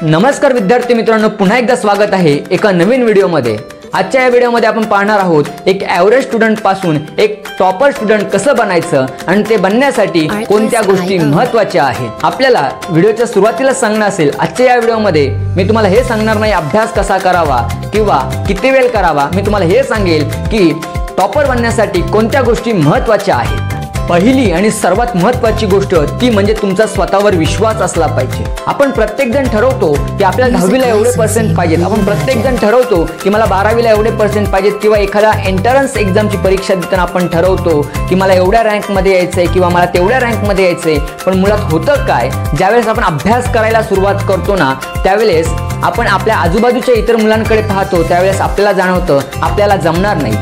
नमस्कार विद्यार्थी मित्रांनो, पुन्हा एकदा स्वागत आहे एका नवीन व्हिडिओमध्ये। आजच्या या व्हिडिओमध्ये आपण पाहणार आहोत एक ॲव्हरेज स्टुडंट पासून एक टॉपर स्टुडंट कसं बनायचं आणि ते बनण्यासाठी कोणत्या गोष्टी महत्त्वाच्या आहेत। आपल्याला व्हिडिओच्या सुरुवातीला सांगणार असेल, आजच्या या व्हिडिओमध्ये मी तुम्हाला हे सांगणार नाही अभ्यास कसा करावा किंवा किती वेळ करावा। मी तुम्हाला हे सांगेल की टॉपर बनण्यासाठी कोणत्या गोष्टी महत्त्वाच्या आहेत। पहिली आणि सर्वात महत्त्वाची गोष्ट ती म्हणजे तुमचा स्वतःवर विश्वास असला पाहिजे। आपण प्रत्येक जण ठरवतो की आपल्याला 10वीला एवढे पर्सेंट पाहिजेत, आपण प्रत्येक जण ठरवतो की मला 12वीला एवढे पर्सेंट पाहिजेत किंवा एखादा एंट्रन्स एक्झामची परीक्षा देताना आपण ठरवतो की मला एवढ्या रँकमध्ये यायचंय किंवा मला तेवढ्या रँकमध्ये यायचंय। पण मुळात होतं काय, ज्यावेळेस आपण अभ्यास करायला सुरुवात करतो ना, त्यावेळेस आपण आपल्या आजूबाजूच्या इतर मुलांकडे पाहतो, त्यावेळेस आपल्याला जाणवतं आपल्याला जमणार नाही,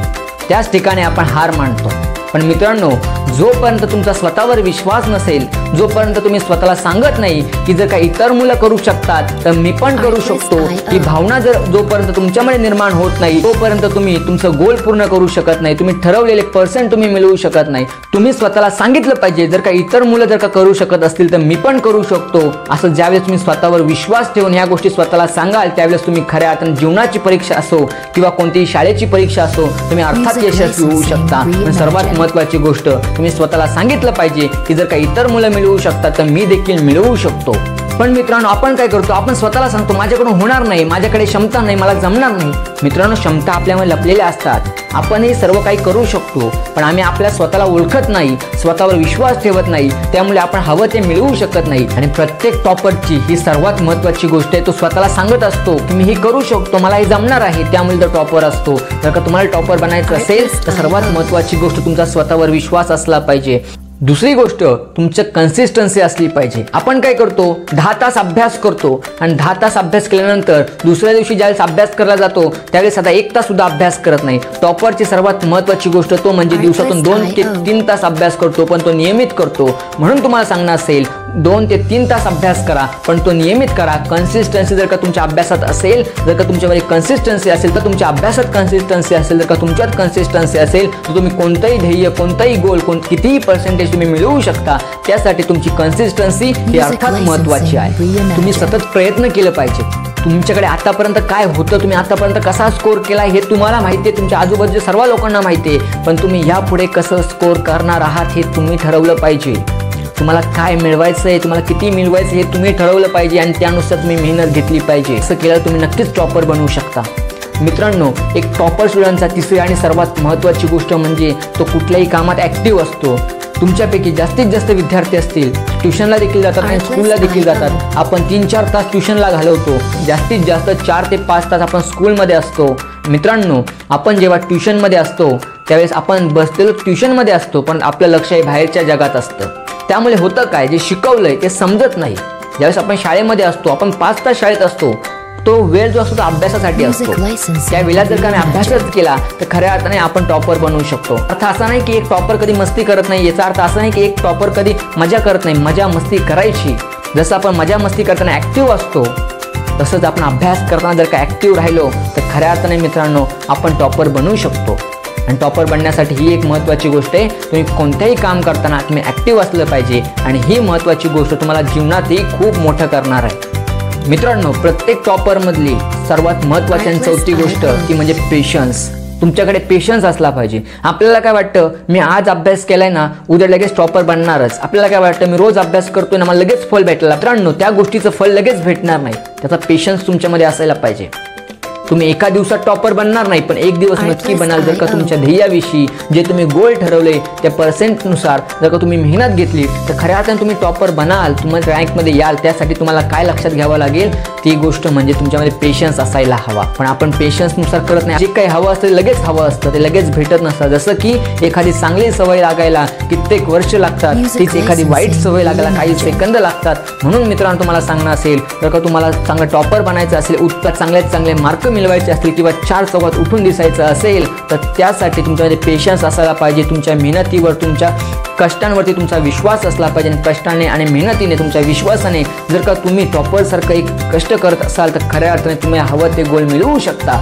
त्याच ठिकाणी आपण हार मानतो। पण मित्रांनो, जोपर्यंत तुमचा स्वतःवर विश्वास नसेल, जोपर्यंत तुम्ही स्वतःला सांगत नाही की जर का इतर मुलं करू शकतात तर मी पण करू शकतो, ही भावना जोपर्यंत तुमच्यामध्ये निर्माण होत नाही, तोपर्यंत तुम्ही तुमचं गोल पूर्ण करू शकत नाही, तुम्ही ठरवलेले पर्सेंट तुम्ही मिळवू शकत नाही। तुम्ही स्वतःला सांगितलं पाहिजे, जर का इतर मुलं जर का करू शकत असतील तर मी पण करू शकतो, असं ज्यावेळेस तुम्ही स्वतःवर विश्वास ठेवून ह्या गोष्टी स्वतःला सांगाल, त्यावेळेस तुम्ही खऱ्या अर्थाने जीवनाची परीक्षा असो किंवा कोणतीही शाळेची परीक्षा असो, तुम्ही अर्थात यशस्वी होऊ शकता। पण सर्वात महत्त्वाची गोष्ट, तुम्ही स्वतःला सांगितलं पाहिजे की जर का इतर मुलं मिळवू शकतात तर मी देखील मिळवू शकतो। पण मित्रांनो, आपण काय करतो, आपण स्वतःला सांगतो माझ्याकडून होणार नाही, माझ्याकडे क्षमता नाही, मला जमणार नाही। मित्रांनो, क्षमता आपल्यामध्ये लपलेल्या असतात, आपण हे सर्व काही करू शकतो, पण आम्ही आपल्या स्वतःला ओळखत नाही, स्वतःवर विश्वास ठेवत नाही, त्यामुळे आपण हवं ते मिळवू शकत नाही। आणि प्रत्येक टॉपरची ही सर्वात महत्त्वाची गोष्ट आहे, तो स्वतःला सांगत असतो की मी हे करू शकतो, मला हे जमणार आहे, त्यामुळे तो टॉपर असतो। जर का तुम्हाला टॉपर बनायचं असेल तर सर्वात महत्त्वाची गोष्ट तुमचा स्वतःवर विश्वास असला पाहिजे। दुसरी गोष्ट, तुमचं कन्सिस्टन्सी असली पाहिजे। आपण काय करतो, 10 तास अभ्यास करतो आणि 10 तास अभ्यास केल्यानंतर दुसऱ्या दिवशी ज्यावेळेस अभ्यास करायला जातो त्यावेळेस आता 1 तास सुद्धा अभ्यास करत नाही। टॉपरची सर्वात महत्त्वाची गोष्ट तो म्हणजे दिवसातून 2 ते 3 तास अभ्यास करतो, पण तो नियमित करतो। म्हणून तुम्हाला सांगणार असेल 2 ते 3 तास अभ्यास करा, पण तो नियमित करा। कन्सिस्टन्सी जर का तुमच्या अभ्यासात असेल, जर का तुमच्यामध्ये कन्सिस्टन्सी असेल तर तुमच्या अभ्यासात कन्सिस्टन्सी असेल, जर का तुमच्यात कन्सिस्टन्सी असेल तर तुम्ही कोणतंही ध्येय, कोणताही गोल, कितीही पर्सेंटेज तुम्ही मिळवू शकता। त्यासाठी तुमची कन्सिस्टन्सी ही अर्थात महत्त्वाची आहे। तुम्ही सतत प्रयत्न केले पाहिजे। तुमच्याकडे आतापर्यंत काय होतं, तुम्ही आतापर्यंत कसा स्कोर केला हे तुम्हाला माहिती आहे, तुमच्या आजूबाजूच्या सर्व लोकांना माहिती आहे, पण तुम्ही यापुढे कसं स्कोर करणार आहात हे तुम्ही ठरवलं पाहिजे। तुम्हाला काय मिळवायचं आहे, तुम्हाला किती मिळवायचं हे तुम्ही ठरवलं पाहिजे आणि त्यानुसार तुम्ही मेहनत घेतली पाहिजे। असं केलं तुम्ही नक्कीच टॉपर बनवू शकता। मित्रांनो, एक टॉपर स्टुडंटचा तिसरी आणि सर्वात महत्त्वाची गोष्ट म्हणजे तो कुठल्याही कामात ॲक्टिव्ह असतो। तुमच्यापैकी जास्तीत जास्त विद्यार्थी असतील, ट्युशनला देखील जातात आणि स्कूलला देखील जातात। आपण 3-4 तास ट्युशनला घालवतो, जास्तीत जास्त 4 ते 5 तास आपण स्कूलमध्ये असतो। मित्रांनो, आपण जेव्हा ट्युशनमध्ये असतो त्यावेळेस आपण बसलेलो ट्युशनमध्ये असतो, पण आपलं लक्ष हे बाहेरच्या जगात असतं। त्यामुळे होतं काय, जे शिकवलंय ते समजत नाही। ज्यावेळेस आपण शाळेमध्ये असतो, आपण 5 तास शाळेत असतो, तो वेळ जो असतो तो अभ्यासासाठी असतो। त्या वेळेला जर का मी अभ्यासच केला तर खऱ्या अर्थाने आपण टॉपर बनवू शकतो। अर्थ असा नाही की एक टॉपर कधी मस्ती करत नाही, याचा अर्थ असा नाही की एक टॉपर कधी मजा करत नाही। मजा मस्ती करायची, जसं आपण मजा मस्ती करताना ॲक्टिव्ह असतो तसंच आपण अभ्यास करताना जर का ॲक्टिव्ह राहिलो तर खऱ्या अर्थाने मित्रांनो आपण टॉपर बनवू शकतो। आणि टॉपर बनण्यासाठी ही एक महत्त्वाची गोष्ट आहे, तुम्ही कोणत्याही काम करताना तुम्ही ॲक्टिव्ह असलं पाहिजे आणि ही महत्त्वाची गोष्ट तुम्हाला जीवनातही खूप मोठं करणार आहे। मित्रांनो, प्रत्येक टॉपरमधली सर्वात महत्त्वाची आणि चौथी गोष्ट ती म्हणजे पेशन्स। तुमच्याकडे पेशन्स असला पाहिजे। आपल्याला काय वाटतं, मी आज अभ्यास केलाय ना, उद्या लगेच टॉपर बनणारच। आपल्याला काय वाटतं, मी रोज अभ्यास करतोय ना, मला लगेच फळ भेटलं। मित्रांनो, त्या गोष्टीचं फळ लगेच भेटणार नाही, त्याचा पेशन्स तुमच्यामध्ये असायला पाहिजे। तुम्ही एका दिवसात टॉपर बनणार नाही, पण एक दिवस नक्की बनाल जर का तुमच्या ध्येयाविषयी जे तुम्ही गोल ठरवले त्या पर्सेंटनुसार जर का तुम्ही मेहनत घेतली तर खऱ्या अर्थाने तुम्ही टॉपर बनाल, तुम्ही रँकमध्ये याल। त्यासाठी तुम्हाला काय लक्षात घ्यावं लागेल, ती गोष्ट म्हणजे तुमच्यामध्ये पेशन्स असायला हवा। पण आपण पेशन्सनुसार करत नाही, जे काही हवं असतं लगेच हवं असतं, ते लगेच भेटत नसतं। जसं की एखादी चांगली सवय लागायला कित्येक वर्ष लागतात, तीच एखादी वाईट सवय लागायला काही सेकंद लागतात। म्हणून मित्रांनो, तुम्हाला सांगणं असेल जर का तुम्हाला चांगलं टॉपर बनायचं असेल, चांगल्यात चांगले मार्क मिळवायचे असतील किंवा 4 चौकात उठून दिसायचं असेल तर त्यासाठी तुमच्यामध्ये पेशन्स असायला पाहिजे। तुमच्या मेहनतीवर, तुमच्या कष्टांवरती तुमचा विश्वास असला पाहिजे। कष्टाने आणि मेहनतीने, तुमच्या विश्वासाने जर का तुम्ही टॉपरसारखं एक कष्ट करत असाल तर खऱ्या अर्थाने तुम्ही हवं ते गोल मिळवू शकता।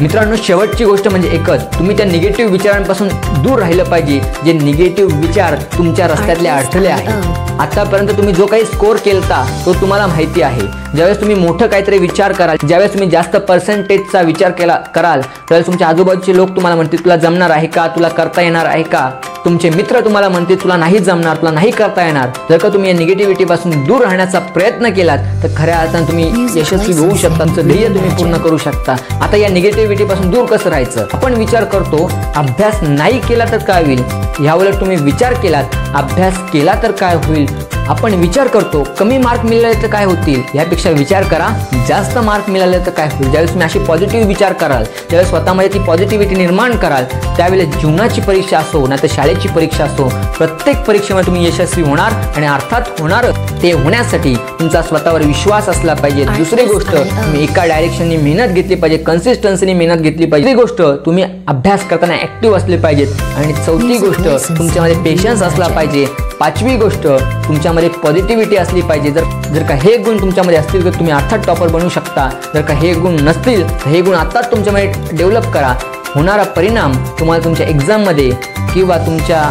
मित्रांनो, शेवटची गोष्ट म्हणजे एकच, तुम्ही त्या निगेटिव्ह विचारांपासून दूर राहिलं पाहिजे, जे निगेटिव्ह विचार तुमच्या रस्त्यातले अडथळे आहेत। आतापर्यंत तुम्ही जो काही स्कोर केलता तो तुम्हाला माहिती आहे. ज्यावेळेस तुम्ही मोठं काहीतरी विचार कराल, ज्यावेळेस तुम्ही जास्त पर्सेंटेजचा विचार कराल, त्यावेळेस तुमच्या आजूबाजूचे लोक तुम्हाला म्हणतील तुला जमणार आहे का, तुला करता येणार आहे का. तुमचे मित्र तुम्हाला म्हणतील तुला नाही जमणार, तुला नाही करता येणार. जर का तुम्ही या निगेटिव्हिटीपासून दूर राहण्याचा प्रयत्न केलात तर खऱ्या अर्थाने तुम्ही यशस्वी होऊ शकता, तुमचं ध्येय तुम्ही पूर्ण करू शकता. आता या निगेटिव्हिटीपासून दूर कसं राहायचं? आपण विचार करतो अभ्यास नाही केला तर काय होईल, यावर तुम्ही विचार केलात अभ्यास केला तर काय होईल. आपण विचार करतो कमी मार्क मिळाले तर काय होतील, यापेक्षा विचार करा जास्त मार्क मिळाले तर काय होईल. ज्यावेळेस तुम्ही अशी पॉझिटिव्ह विचार कराल, त्यावेळेस स्वतःमध्ये ती पॉझिटिव्हिटी निर्माण कराल, त्यावेळेस जीवनाची परीक्षा असो ना तर शाळेची परीक्षा असो, प्रत्येक परीक्षेमध्ये तुम्ही यशस्वी होणार. आणि अर्थात होणार. ते होण्यासाठी तुमचा स्वतःवर विश्वास असला पाहिजे. दुसरी गोष्ट, तुम्ही एका डायरेक्शननी मेहनत घेतली पाहिजे, कन्सिस्टन्सीने मेहनत घेतली पाहिजे. दुसरी गोष्ट, तुम्ही अभ्यास करताना ऍक्टिव्ह असले पाहिजेत. आणि चौथी गोष्ट, तुमच्यामध्ये पेशन्स असला पाहिजे. पाचवी गोष्ट, तुमच्यामध्ये पॉझिटिव्हिटी असली पाहिजे. जर का हे गुण तुमच्यामध्ये असतील तर तुम्ही अर्थात टॉपर बनू शकता. जर का हे गुण नसतील तर हे गुण आत्ताच तुमच्यामध्ये डेव्हलप करा. होणारा परिणाम तुम्हाला तुमच्या एक्झाममध्ये किंवा तुमच्या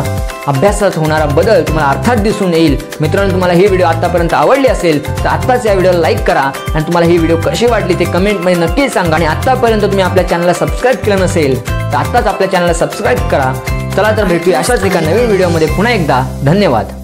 अभ्यासात होणारा बदल तुम्हाला अर्थात दिसून येईल. मित्रांनो, तुम्हाला ही व्हिडिओ आतापर्यंत आवडली असेल तर आत्ताच या व्हिडिओला लाईक करा आणि तुम्हाला ही व्हिडिओ कशी वाटली ते कमेंटमध्ये नक्की सांगा. आणि आत्तापर्यंत तुम्ही आपल्या चॅनलला सबस्क्राईब केलं नसेल तर आत्ताच आपल्या चॅनलला सबस्क्राईब करा. चला तर भेटूया अशाच एका नवीन व्हिडिओमध्ये पुन्हा एकदा. धन्यवाद.